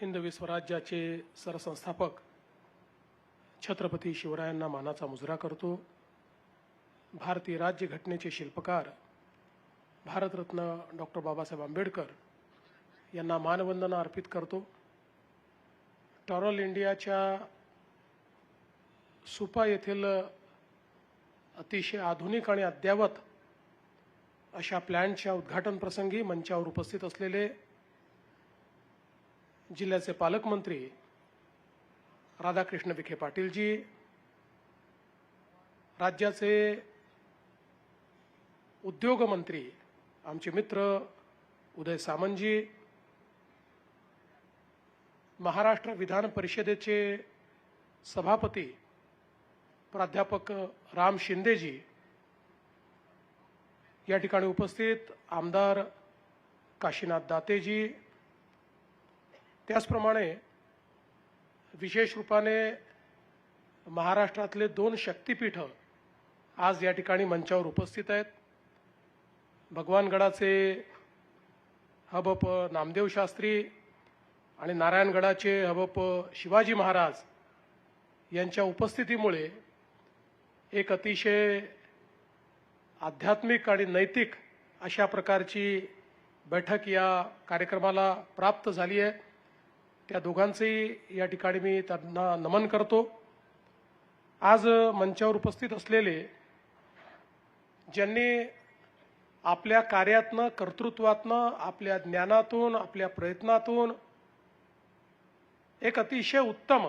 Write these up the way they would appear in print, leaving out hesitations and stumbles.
हिंदवी स्वराज्याचे सरसंस्थापक छत्रपती शिवरायांना मानाचा मुजरा करतो। भारतीय राज्यघटनेचे शिल्पकार भारतरत्न डॉक्टर बाबासाहेब आंबेडकर यांना मानवंदना अर्पित करतो। टॉरल इंडियाच्या सुपा येथील अतिशय आधुनिक आणि अद्ययावत अशा प्लॅनच्या उद्घाटन प्रसंगी मंचावर उपस्थित असलेले जिल्ह्याचे पालकमंत्री राधाकृष्ण विखे पाटीलजी, राज्याचे उद्योग मंत्री आमचे मित्र उदय सामंतजी, महाराष्ट्र विधान परिषदेचे सभापती प्राध्यापक राम शिंदेजी, या ठिकाणी उपस्थित आमदार काशीनाथ दातेजी, त्याचप्रमाणे विशेष रूपाने महाराष्ट्रातले 2 शक्तिपीठ आज या ठिकाणी मंचावर उपस्थित आहेत। भगवानगडाचे हबप नामदेव शास्त्री आणि नारायणगडाचे हबप शिवाजी महाराज यांच्या उपस्थितीमुळे एक अतिशय आध्यात्मिक आणि नैतिक अशा प्रकारची बैठक या कार्यक्रमाला प्राप्त झाली आहे। त्या दोघांचेही या ठिकाणी मी त्यांना नमन करतो। आज मंचावर उपस्थित असलेले ज्यांनी आपल्या कार्यातनं, कर्तृत्वातनं, आपल्या ज्ञानातून, आपल्या प्रयत्नातून एक अतिशय उत्तम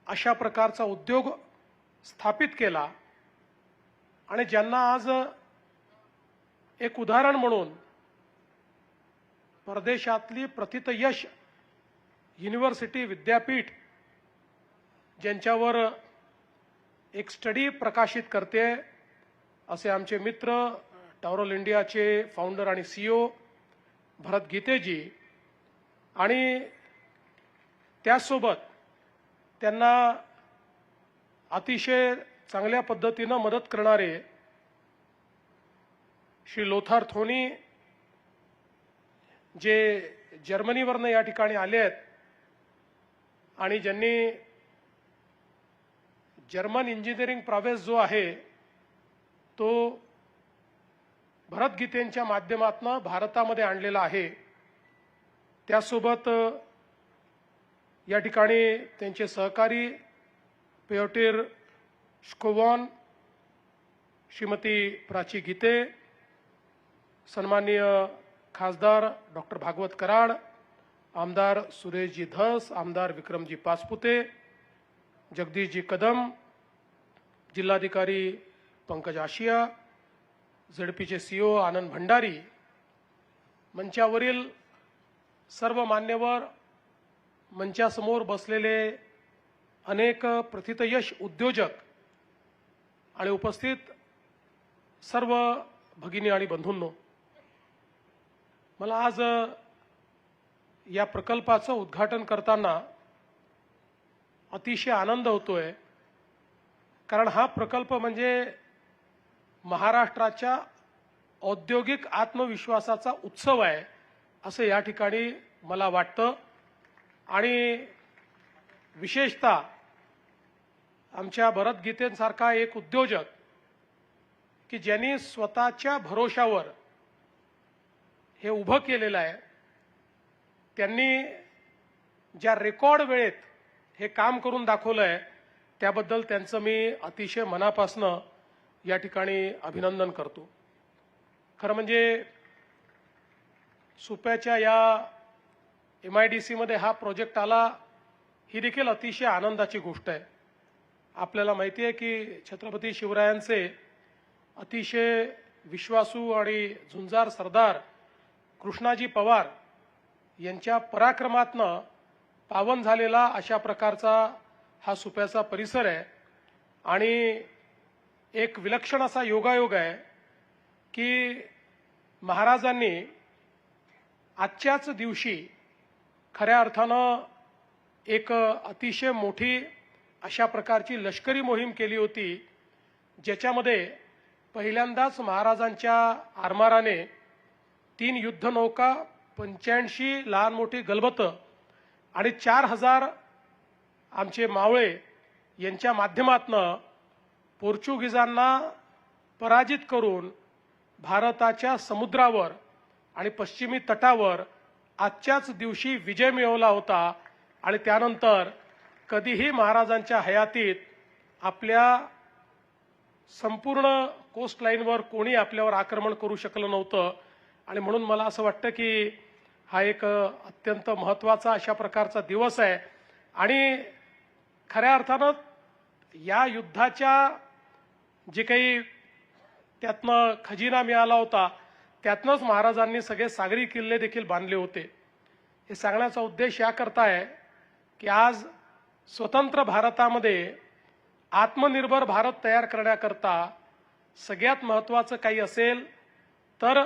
अशा प्रकारचा उद्योग स्थापित केला आणि ज्यांना आज एक उदाहरण म्हणून परदेशातली प्रथितयश युनिव्हर्सिटी विद्यापीठ ज्यांच्यावर एक स्टडी प्रकाशित करते असे आमचे मित्र टॉरल इंडियाचे फाउंडर आणि CEO भरत गीतेजी, आणि त्यासोबत त्यांना अतिशय चांगल्या पद्धतीने मदत करणारे श्री लोथार थोनी, जे जर्मनीवरनं या ठिकाणी आले आहेत आणि ज्यांनी जर्मन इंजिनिअरिंग प्रवेश जो आहे तो भरत गीतेंच्या माध्यमातून भारतामध्ये आणलेला आहे। त्यासोबत या ठिकाणी त्यांचे सहकारी पियोटर स्कोवॉन, श्रीमती प्राची गीते, सन्माननीय खासदार डॉक्टर भागवत कराड, आमदार सुरेशजी धस, आमदार विक्रमजी पाचपुते, जगदीशजी कदम, जिल्हाधिकारी पंकज आशिया, झडपीचे CEO आनंद भंडारी, मंचावरील सर्व मान्यवर, मंचासमोर बसलेले अनेक प्रथितयश उद्योजक आणि उपस्थित सर्व भगिनी आणि बंधूंनो, मला आज या प्रकल्पाचं उद्घाटन करताना अतिशय आनंद होतोय, कारण हा प्रकल्प म्हणजे महाराष्ट्राच्या औद्योगिक आत्मविश्वासाचा उत्सव आहे असं या ठिकाणी मला वाटतं। आणि विशेषतः आमच्या भरत गीतेंसारखा एक उद्योजक की ज्यांनी स्वतःच्या भरोशावर हे उभं केलेलं आहे, त्यांनी ज्या रेकॉर्ड वेळेत हे काम करून दाखवलं आहे त्याबद्दल त्यांचं मी अतिशय मनापासून या ठिकाणी अभिनंदन करतो। खरं म्हणजे सुप्याच्या या MIDC मध्ये हा प्रोजेक्ट आला ही देखील अतिशय आनंदाची गोष्ट आहे। आपल्याला माहिती आहे की छत्रपती शिवरायांचे अतिशय विश्वासू आणि झुंजार सरदार कृष्णाजी पवार यांच्या पराक्रमातनं पावन झालेला अशा प्रकारचा हा सुप्याचा परिसर आहे। आणि एक विलक्षण असा योगायोग आहे की महाराजांनी आजच्याच दिवशी खऱ्या अर्थानं एक अतिशय मोठी अशा प्रकारची लष्करी मोहीम केली होती, ज्याच्यामध्ये पहिल्यांदाच महाराजांच्या आरमाराने 3 युद्धनौका, 85 लहान मोठी गलबतं आणि 4,000 आमचे मावळे यांच्या माध्यमातून पोर्चुगीजांना पराजित करून भारताच्या समुद्रावर आणि पश्चिमी तटावर आजच्याच दिवशी विजय मिळवला होता. आणि त्यानंतर कधीही महाराजांच्या हयातीत आपल्या संपूर्ण कोस्टलाईनवर कोणी आपल्यावर आक्रमण करू शकलं नव्हतं. आणि म्हणून मला असं वाटतं की हा एक अत्यंत महत्त्वाचा अशा प्रकारचा दिवस आहे. आणि खऱ्या अर्थानं या युद्धाच्या जे काही त्यातनं खजिना मिळाला होता त्यातनंच महाराजांनी सगळे सागरी किल्ले देखील बांधले होते. हे सांगण्याचा उद्देश याकरता आहे की आज स्वतंत्र भारतामध्ये आत्मनिर्भर भारत तयार करण्याकरता सगळ्यात महत्त्वाचं काही असेल तर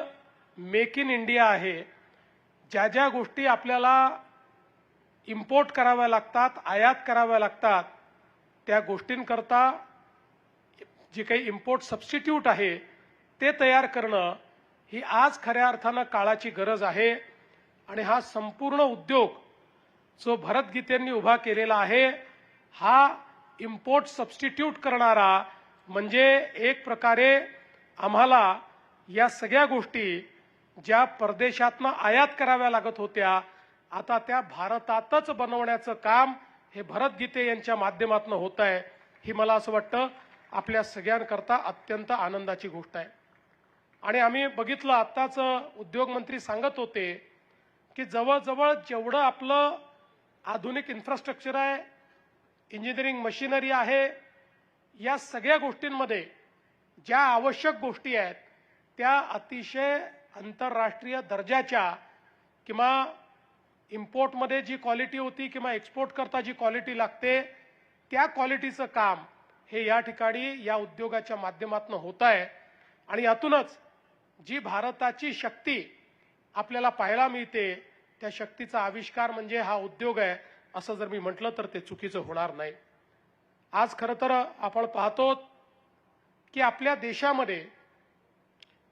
मेक इन इंडिया आहे. ज्या ज्या गोष्टी आपल्याला इम्पोर्ट कराव्या लागतात, आयात कराव्या लागतात, त्या गोष्टींकरता जे काही इम्पोर्ट सबस्टिट्यूट आहे ते तयार करणं ही आज खऱ्या अर्थानं काळाची गरज आहे. आणि हा संपूर्ण उद्योग जो भरतगीतेंनी उभा केलेला आहे हा इम्पोर्ट सबस्टिट्यूट करणारा म्हणजे एक प्रकारे आम्हाला या सगळ्या गोष्टी ज्या परदेशातनं आयात कराव्या लागत होत्या आता त्या भारतातच बनवण्याचं काम हे भरतगीते यांच्या माध्यमातून होत आहे. ही मला असं वाटतं आपल्या सगळ्यांकरता अत्यंत आनंदाची गोष्ट आहे. आणि आम्ही बघितलं आत्ताच उद्योगमंत्री सांगत होते की जवळजवळ जेवढं आपलं आधुनिक इन्फ्रास्ट्रक्चर आहे, इंजिनिअरिंग मशिनरी आहे, या सगळ्या गोष्टींमध्ये ज्या आवश्यक गोष्टी आहेत त्या अतिशय आंतरराष्ट्रीय दर्जाच्या किंवा इम्पोर्टमध्ये जी क्वालिटी होती किंवा एक्सपोर्ट करता जी क्वालिटी लागते त्या क्वालिटीचं काम हे या ठिकाणी या उद्योगाच्या माध्यमातून होत आहे. आणि यातूनच जी भारताची शक्ती आपल्याला पाहायला मिळते त्या शक्तीचा आविष्कार म्हणजे हा उद्योग आहे असं जर मी म्हटलं तर ते चुकीचं होणार नाही. आज खरं तर आपण पाहतो की आपल्या देशामध्ये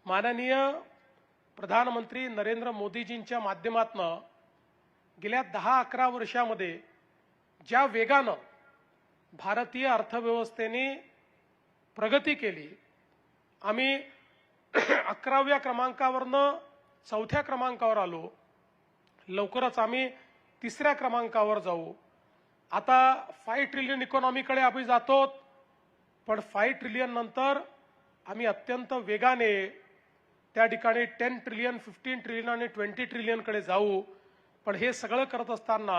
माननीय प्रधानमंत्री नरेंद्र मोदीजींच्या माध्यमातून गेल्या 10-11 वर्षामध्ये ज्या वेगानं भारतीय अर्थव्यवस्थेने प्रगती केली, आम्ही 11व्या क्रमांकावरनं 4थ्या क्रमांकावर आलो, लवकरच आम्ही 3ऱ्या क्रमांकावर जाऊ. आता 5 ट्रिलियन इकॉनॉमीकडे आम्ही जातो, पण 5 ट्रिलियन नंतर आम्ही अत्यंत वेगाने त्या ठिकाणी 10 ट्रिलियन, 15 ट्रिलियन आणि 20 ट्रिलियनकडे जाऊ. पण हे सगळं करत असताना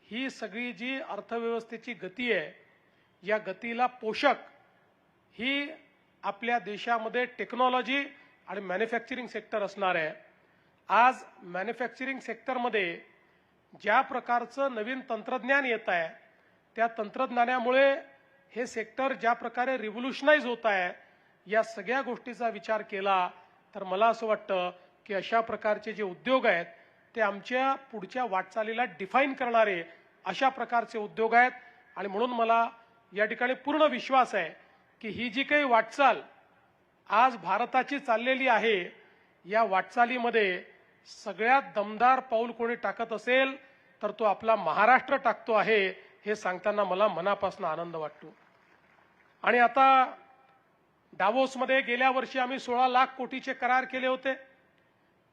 ही सगळी जी अर्थव्यवस्थेची गती आहे या गतीला पोषक ही आपल्या देशामध्ये टेक्नॉलॉजी आणि मॅन्युफॅक्चरिंग सेक्टर असणार आहे. आज मॅन्युफॅक्चरिंग सेक्टरमध्ये ज्या प्रकारचं नवीन तंत्रज्ञान येत आहे त्या तंत्रज्ञानामुळे हे सेक्टर ज्या प्रकारे रिव्होल्युशनाइज होत आहे या सगळ्या गोष्टीचा विचार केला तर मला असं वाटतं की अशा प्रकारचे जे उद्योग आहेत ते आमच्या पुढच्या वाटचालीला डिफाईन करणारे अशा प्रकारचे उद्योग आहेत. आणि म्हणून मला या ठिकाणी पूर्ण विश्वास आहे की ही जी काही वाटचाल आज भारताची चाललेली आहे या वाटचालीमध्ये सगळ्यात दमदार पाऊल कोणी टाकत असेल तर तो आपला महाराष्ट्र टाकतो आहे हे सांगताना मला मनापासून आनंद वाटतो. आणि आता डावोसमध्ये गेल्या वर्षी आम्ही 16 लाख कोटीचे करार केले होते.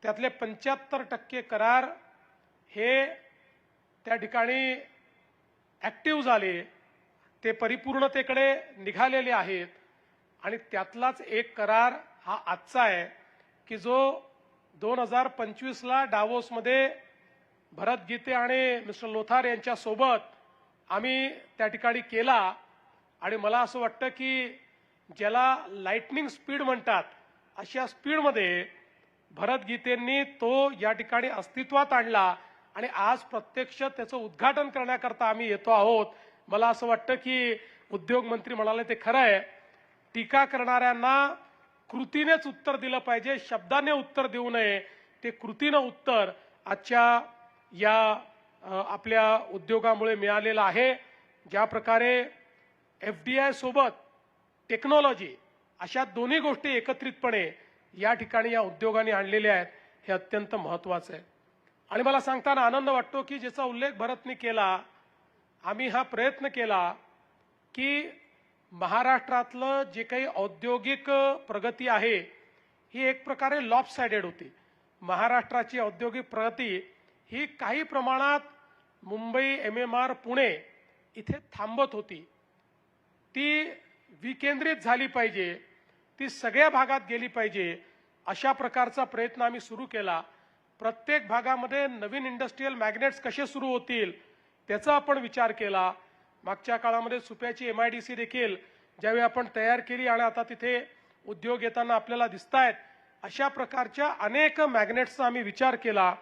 त्यातले 75% करार हे त्या ठिकाणी ऍक्टिव्ह झाले, ते परिपूर्णतेकडे निघालेले आहेत. आणि त्यातलाच एक करार हा आजचा आहे की जो 2025ला डावोसमध्ये भरतगीते आणि मिस्टर लोथार यांच्या सोबत आम्ही त्या ठिकाणी केला. आणि मला असं वाटतं की ज्याला लाइटनिंग स्पीड म्हणतात अशा स्पीडमध्ये भरतगीतेंनी तो या ठिकाणी अस्तित्वात आणला आणि आज प्रत्यक्ष त्याचं उद्घाटन करण्याकरता आम्ही येतो आहोत. मला असं वाटतं की उद्योग मंत्री म्हणाले ते खरं आहे, टीका करणाऱ्यांना कृतीनेच उत्तर दिलं पाहिजे, शब्दाने उत्तर देऊ नये. ते कृतीनं उत्तर आजच्या या आपल्या उद्योगामुळे मिळालेलं आहे. ज्या प्रकारे FDI सोबत टेक्नॉलॉजी अशा दोन्ही गोष्टी एकत्रितपणे या ठिकाणी या उद्योगाने आणलेल्या आहेत हे अत्यंत महत्त्वाचं आहे. आणि मला सांगताना आनंद वाटतो की ज्याचा उल्लेख भरतने केला, आम्ही हा प्रयत्न केला की महाराष्ट्रातलं जे काही औद्योगिक प्रगती आहे ही एक प्रकारे लॉपसाइडेड होती. महाराष्ट्राची औद्योगिक प्रगती ही काही प्रमाणात मुंबई, MMR, पुणे इथे थांबत होती. ती विकेंद्रित झाली पाहिजे, ती सगळ्या भागात गेली पाहिजे, अशा प्रकारचा प्रयत्न आम्ही सुरू केला. प्रत्येक भागामध्ये नवीन इंडस्ट्रियल मॅग्नेट्स कसे सुरू होतील त्याचा आपण विचार केला. मागच्या काळामध्ये सुप्याची MIDC देखील ज्यावेळी आपण तयार केली आणि आता तिथे उद्योग येताना आपल्याला दिसतायत, अशा प्रकारच्या अनेक मॅग्नेट्सचा आम्ही विचार केला.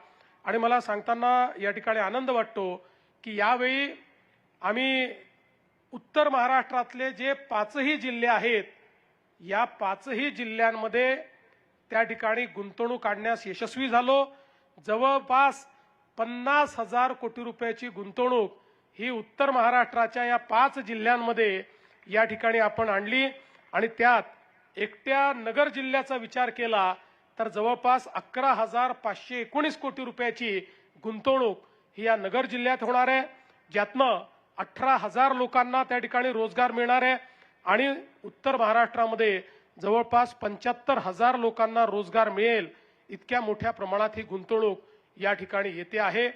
आणि मला सांगताना या ठिकाणी आनंद वाटतो की यावेळी आम्ही उत्तर महाराष्ट्रातले जे 5ही जिल्हे आहेत, या 5ही जिल्ह्यांमध्ये त्या ठिकाणी गुंतवणूक आणण्यास यशस्वी झालो. जवळपास 50,000 कोटी रुपयाची गुंतवणूक ही उत्तर महाराष्ट्राच्या या 5 जिल्ह्यांमध्ये या ठिकाणी आपण आणली. आणि त्यात एकट्या नगर जिल्ह्याचा विचार केला तर जवळपास 11,519 कोटी रुपयाची गुंतवणूक ही या नगर जिल्ह्यात होणार आहे, ज्यातनं 18,000 लोकांना त्या ठिकाणी रोजगार मिळणार आहे. आणि उत्तर महाराष्ट्रामध्ये जवळपास 75,000 लोकांना रोजगार मिळेल, इतक्या मोठ्या प्रमाणात ही गुंतवणूक या ठिकाणी येते आहे.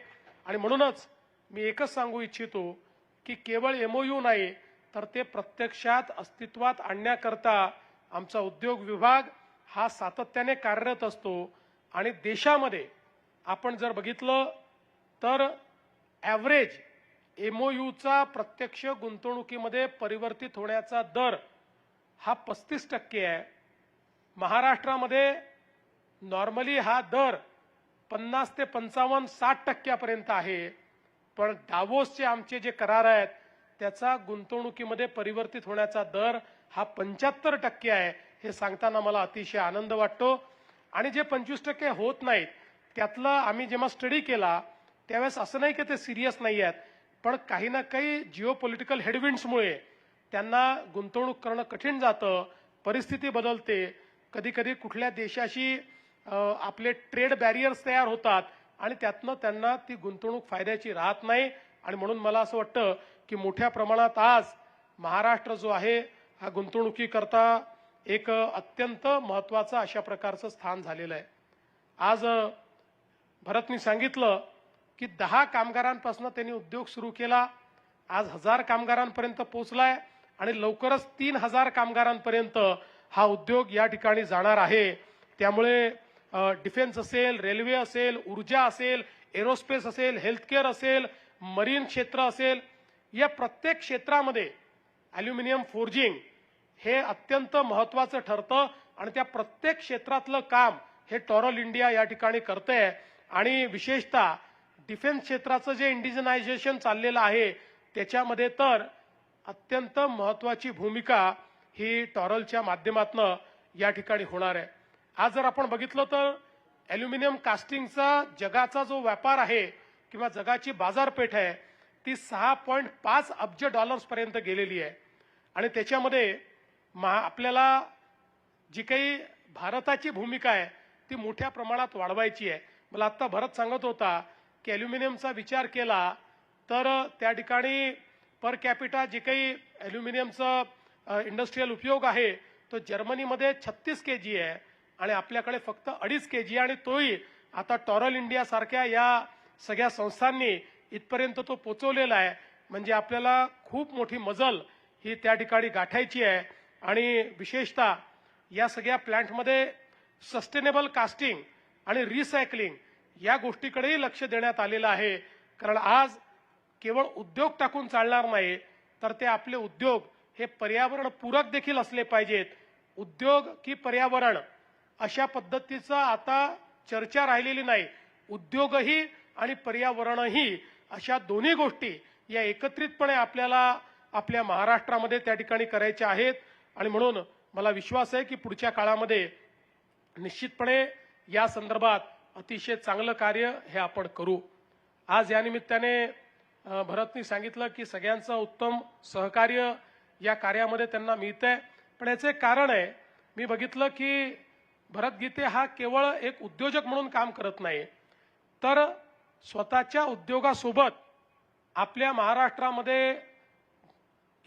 आणि म्हणूनच मी एकच सांगू इच्छितो की केवळ MOU नाही तर ते प्रत्यक्षात अस्तित्वात आणण्याकरता आमचा उद्योग विभाग हा सातत्याने कार्यरत असतो. आणि देशामध्ये आपण जर बघितलं तर ॲव्हरेज MOUचा प्रत्यक्ष गुंतवणुकीमध्ये परिवर्तित होण्याचा दर हा 35% आहे. महाराष्ट्रामध्ये नॉर्मली हा दर 50 ते 55, 60% आहे. पण डावोसचे आमचे जे करार आहेत त्याचा गुंतवणुकीमध्ये परिवर्तित होण्याचा दर हा 75% आहे. हे सांगताना मला अतिशय आनंद वाटतो. आणि जे 25% होत नाहीत त्यातलं आम्ही जेव्हा स्टडी केला त्यावेळेस असं नाही की ते सिरियस नाही आहेत, पण काही ना काही जिओपॉलिटिकल हेडविंड्समुळे त्यांना गुंतवणूक करणं कठीण जातं, परिस्थिती बदलते, कधी कधी कुठल्या देशाशी आपले ट्रेड बॅरियर्स तयार होतात आणि त्यातनं त्यांना ती गुंतवणूक फायद्याची राहत नाही. आणि म्हणून मला असं वाटतं की मोठ्या प्रमाणात आज महाराष्ट्र जो आहे हा गुंतवणुकीकरता एक अत्यंत महत्त्वाचं अशा प्रकारचं स्थान झालेलं आहे. आज भरतनी सांगितलं की 10 कामगारांपासून त्यांनी उद्योग सुरू केला, आज 1000 कामगारांपर्यंत पोहोचलाय आणि लवकरच 3000 कामगारांपर्यंत हा उद्योग या ठिकाणी जाणार आहे. त्यामुळे डिफेन्स असेल, रेल्वे असेल, ऊर्जा असेल, एरोस्पेस असेल, हेल्थकेअर असेल, मरीन क्षेत्र असेल, या प्रत्येक क्षेत्रामध्ये ॲल्युमिनियम फोर्जिंग हे अत्यंत महत्त्वाचं ठरतं. आणि त्या प्रत्येक क्षेत्रातलं काम हे टॉरल इंडिया या ठिकाणी करते. आणि विशेषतः डिफेन्स क्षेत्राचं जे इंडिजनायझेशन चाललेलं आहे त्याच्यामध्ये तर अत्यंत महत्त्वाची भूमिका ही टॉरलच्या माध्यमातून या ठिकाणी होणार आहे. आज जर आपण बघितलं तर ॲल्युमिनियम कास्टिंगचा जगाचा जो व्यापार आहे किंवा जगाची बाजारपेठ आहे ती 6.5 अब्ज डॉलर्सपर्यंत गेलेली आहे. आणि त्याच्यामध्ये आपल्याला जी काही भारताची भूमिका आहे ती मोठ्या प्रमाणात वाढवायची आहे. मला आत्ता भरत सांगत होता की ॲल्युमिनियमचा विचार केला तर त्या ठिकाणी पर कॅपिटा जे काही ॲल्युमिनियमचा इंडस्ट्रियल उपयोग आहे तो जर्मनीमध्ये 36 kg आहे आणि आपल्याकडे फक्त 2.5 kg, आणि तोही आता टॉरल इंडिया सारख्या या सगळ्या संस्थांनी इथपर्यंत तो पोचवलेला आहे. म्हणजे आपल्याला खूप मोठी मजल ही त्या ठिकाणी गाठायची आहे. आणि विशेषतः या सगळ्या प्लांटमध्ये सस्टेनेबल कास्टिंग आणि रिसायकलिंग या गोष्टीकडेही लक्ष देण्यात आलेलं आहे. कारण आज केवळ उद्योग टाकून चालणार नाही तर ते आपले उद्योग हे पर्यावरण पूरक देखील असले पाहिजेत. उद्योग की पर्यावरण अशा पद्धतीचा आता चर्चा राहिलेली नाही. उद्योगही आणि पर्यावरणही अशा दोन्ही गोष्टी या एकत्रितपणे आपल्याला आपल्या महाराष्ट्रामध्ये त्या ठिकाणी करायच्या आहेत. आणि म्हणून मला विश्वास आहे की पुढच्या काळामध्ये निश्चितपणे या संदर्भात अतिशय चांगलं कार्य हे आपण करू. आज या निमित्ताने भरतनी सांगितलं की सगळ्यांचं उत्तम सहकार्य या कार्यामध्ये त्यांना मिळतंय. पण याचे कारण आहे, मी बघितलं की भरत गीते हा केवळ एक उद्योजक म्हणून काम करत नाही तर स्वतःच्या उद्योगासोबत आपल्या महाराष्ट्रामध्ये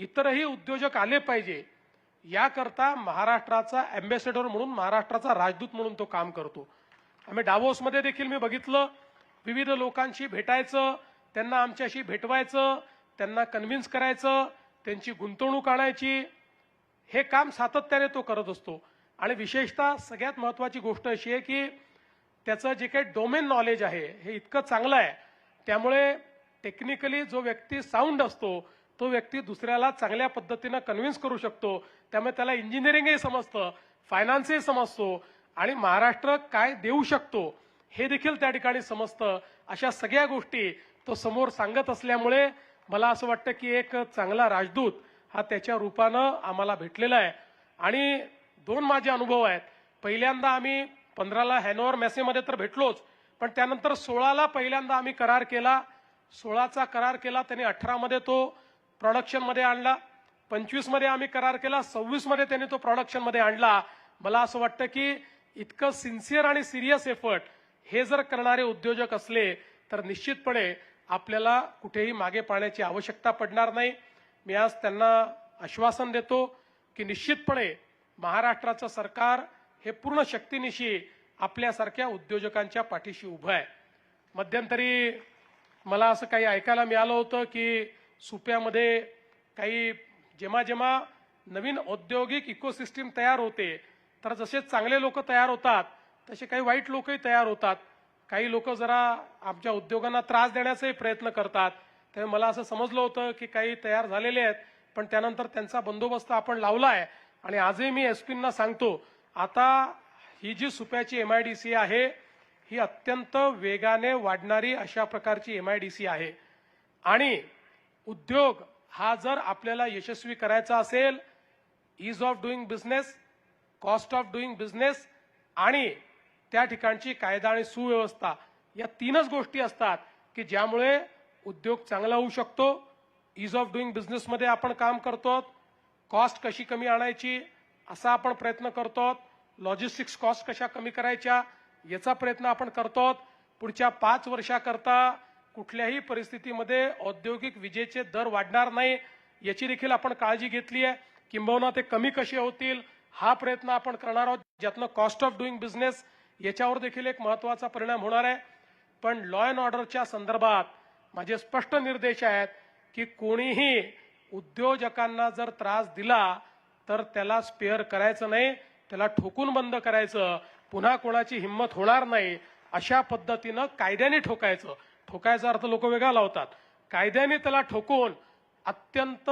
इतरही उद्योजक आले पाहिजे याकरता महाराष्ट्राचा अँबॅसेडर म्हणून, महाराष्ट्राचा राजदूत म्हणून तो काम करतो. आम्ही डावोसमध्ये देखील मी बघितलं, विविध लोकांशी भेटायचं, त्यांना आमच्याशी भेटवायचं, त्यांना कन्व्हिन्स करायचं, त्यांची गुंतवणूक आणायची, हे काम सातत्याने तो करत असतो. आणि विशेषतः सगळ्यात महत्त्वाची गोष्ट अशी आहे की त्याचं जे काही डोमेन नॉलेज आहे हे इतकं चांगलं आहे, त्यामुळे टेक्निकली जो व्यक्ती साऊंड असतो तो व्यक्ती दुसऱ्याला चांगल्या पद्धतीनं कन्व्हिन्स करू शकतो. त्यामुळे त्याला इंजिनिअरिंगही समजतं, फायनान्सही समजतो आणि महाराष्ट्र काय देऊ शकतो हे देखील त्या ठिकाणी समजतं. अशा सगळ्या गोष्टी तो समोर सांगत असल्यामुळे मला असं वाटतं की एक चांगला राजदूत हा त्याच्या रूपानं आम्हाला भेटलेला आहे. आणि दोन माझे अनुभव आहेत. पहिल्यांदा आम्ही 15ला हॅनोवर मेसेमध्ये तर भेटलोच, पण त्यानंतर 16ला पहिल्यांदा आम्ही करार केला. 16चा करार केला, त्यांनी 18मध्ये तो प्रोडक्शनमध्ये आणला. 25मध्ये आम्ही करार केला, 26मध्ये त्यांनी तो प्रोडक्शनमध्ये आणला. मला असं वाटतं की इतकं सिन्सिअर आणि सिरियस एफर्ट हे जर करणारे उद्योजक असले तर निश्चितपणे आपल्याला कुठेही मागे पाळण्याची आवश्यकता पडणार नाही. मी आज त्यांना आश्वासन देतो की निश्चितपणे महाराष्ट्राचं सरकार हे पूर्ण शक्तीनिशी आपल्यासारख्या उद्योजकांच्या पाठीशी उभं आहे. मध्यंतरी मला असं काही ऐकायला मिळालं होतं की सुप्यामध्ये काही जेव्हा नवीन औद्योगिक इकोसिस्टीम तयार होते तर जसे चांगले लोक तयार होतात तसे काही वाईट लोकही तयार होतात. काही लोक जरा आमच्या उद्योगांना त्रास देण्याचाही प्रयत्न करतात. त्यामुळे मला असं समजलं होतं की काही तयार झालेले आहेत, पण त्यानंतर त्यांचा बंदोबस्त आपण लावला आहे. आणि आजही मी एसपींना सांगतो, आता ही जी सुप्याची MIDC आहे ही अत्यंत वेगाने वाढणारी अशा प्रकारची MIDC आहे. आणि उद्योग हा जर आपल्याला यशस्वी करायचा असेल, ease of doing business, cost of doing business आणि त्या ठिकाणची कायदा आणि सुव्यवस्था, या तीनच गोष्टी असतात की ज्यामुळे उद्योग चांगला होऊ शकतो. ईज ऑफ डुईंग बिझनेसमध्ये आपण काम करतो, कॉस्ट कशी कमी आणायची असा आपण प्रयत्न करतो, लॉजिस्टिक्स कॉस्ट कशा कमी करायच्या याचा प्रयत्न आपण करतो. पुढच्या 5 वर्षाकरता कुठल्याही परिस्थितीमध्ये औद्योगिक विजेचे दर वाढणार नाही याची देखील आपण काळजी घेतली आहे. किंबहुना ते कमी कसे होतील हा प्रयत्न आपण करणार आहोत, ज्यातनं कॉस्ट ऑफ डुईंग बिझनेस याच्यावर देखील एक महत्त्वाचा परिणाम होणार आहे. पण लॉ अँड ऑर्डरच्या संदर्भात माझे स्पष्ट निर्देश आहेत की कोणीही उद्योजकांना जर त्रास दिला तर त्याला स्पेअर करायचं नाही, त्याला ठोकून बंद करायचं, पुन्हा कोणाची हिंमत होणार नाही अशा पद्धतीनं कायद्याने ठोकायचं. ठोकायचा अर्थ लोक वेगळा लावतात, कायद्याने त्याला ठोकून अत्यंत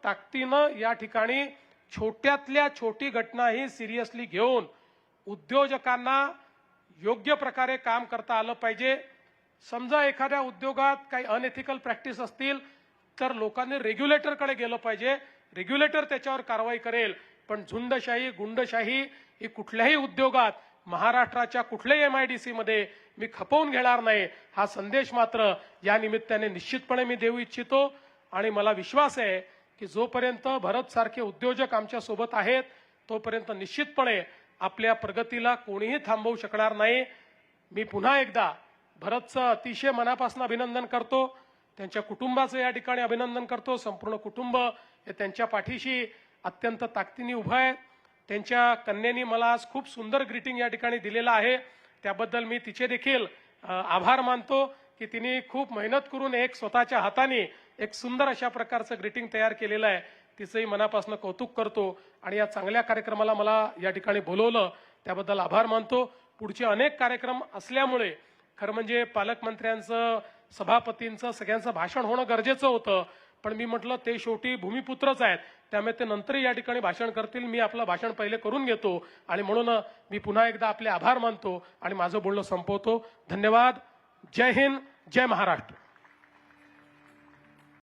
ताकदीनं या ठिकाणी छोट्यातल्या छोटी घटनाही सिरियसली घेऊन उद्योजकांना योग्य प्रकारे काम करता आलं पाहिजे. समजा एखाद्या उद्योगात काही अनएथिकल प्रॅक्टिस असतील तर लोकांनी रेग्युलेटरकडे गेलं पाहिजे, रेग्युलेटर त्याच्यावर कारवाई करेल. पण झुंडशाही, गुंडशाही ही कुठल्याही उद्योगात, महाराष्ट्राच्या कुठल्याही MIDC मध्ये मी खपवून घेणार नाही हा संदेश मात्र या निमित्ताने निश्चितपणे मी देऊ इच्छितो. आणि मला विश्वास आहे की जोपर्यंत भरत सारखे उद्योजक आमच्या सोबत आहेत तोपर्यंत निश्चितपणे आपल्या प्रगतीला कोणीही थांबवू शकणार नाही. मी पुन्हा एकदा भरतचं अतिशय मनापासून अभिनंदन करतो, त्यांच्या कुटुंबाचं या ठिकाणी अभिनंदन करतो. संपूर्ण कुटुंब हे त्यांच्या पाठीशी अत्यंत ताकदीने उभं आहे. त्यांच्या कन्येनी मला आज खूप सुंदर ग्रीटिंग या ठिकाणी दिलेलं आहे, त्याबद्दल मी तिचे देखील आभार मानतो की तिने खूप मेहनत करून एक स्वतःच्या हाताने एक सुंदर अशा प्रकारचं ग्रीटिंग तयार केलेलं आहे. तिचंही मनापासून कौतुक करतो आणि या चांगल्या कार्यक्रमाला मला या ठिकाणी बोलवलं त्याबद्दल आभार मानतो. पुढचे अनेक कार्यक्रम असल्यामुळे खरं म्हणजे पालकमंत्र्यांचं, सभापतींचं, सगळ्यांचं भाषण होणं गरजेचं होतं, पण मी म्हटलं ते शेवटी भूमिपुत्रच आहेत, त्यामुळे ते नंतर या ठिकाणी भाषण करतील, मी आपलं भाषण पहिले करून घेतो. आणि म्हणून मी पुन्हा एकदा आपले आभार मानतो आणि माझं बोलणं संपवतो. धन्यवाद. जय हिंद, जय महाराष्ट्र.